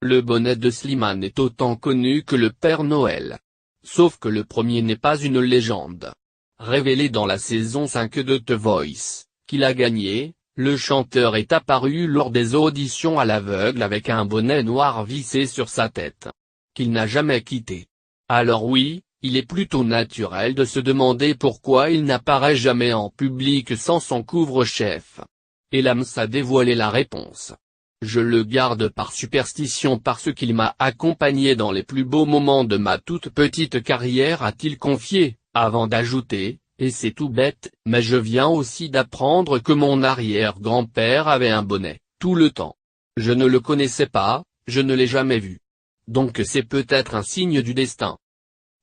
Le bonnet de Slimane est autant connu que le Père Noël. Sauf que le premier n'est pas une légende. Révélé dans la saison 5 de The Voice, qu'il a gagné, le chanteur est apparu lors des auditions à l'aveugle avec un bonnet noir vissé sur sa tête, qu'il n'a jamais quitté. Alors oui, il est plutôt naturel de se demander pourquoi il n'apparaît jamais en public sans son couvre-chef. Et Lams a dévoilé la réponse. Je le garde par superstition parce qu'il m'a accompagné dans les plus beaux moments de ma toute petite carrière, a-t-il confié, avant d'ajouter, et c'est tout bête, mais je viens aussi d'apprendre que mon arrière-grand-père avait un bonnet, tout le temps. Je ne le connaissais pas, je ne l'ai jamais vu. Donc c'est peut-être un signe du destin.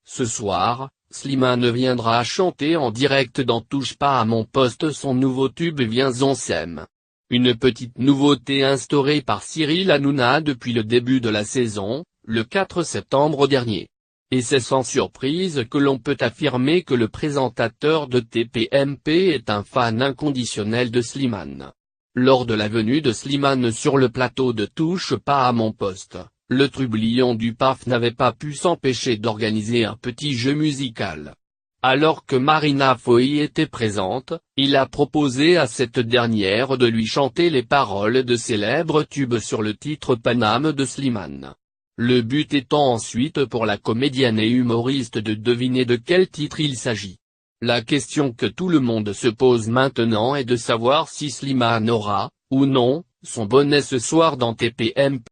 Ce soir, Slimane viendra chanter en direct dans Touche pas à mon poste son nouveau tube Viens on s'aime. Une petite nouveauté instaurée par Cyril Hanouna depuis le début de la saison, le 4 septembre dernier. Et c'est sans surprise que l'on peut affirmer que le présentateur de TPMP est un fan inconditionnel de Slimane. Lors de la venue de Slimane sur le plateau de Touche pas à mon poste, le trublion du PAF n'avait pas pu s'empêcher d'organiser un petit jeu musical. Alors que Marina Foï était présente, il a proposé à cette dernière de lui chanter les paroles de célèbres tubes sur le titre Paname de Slimane. Le but étant ensuite pour la comédienne et humoriste de deviner de quel titre il s'agit. La question que tout le monde se pose maintenant est de savoir si Slimane aura, ou non, son bonnet ce soir dans TPMP.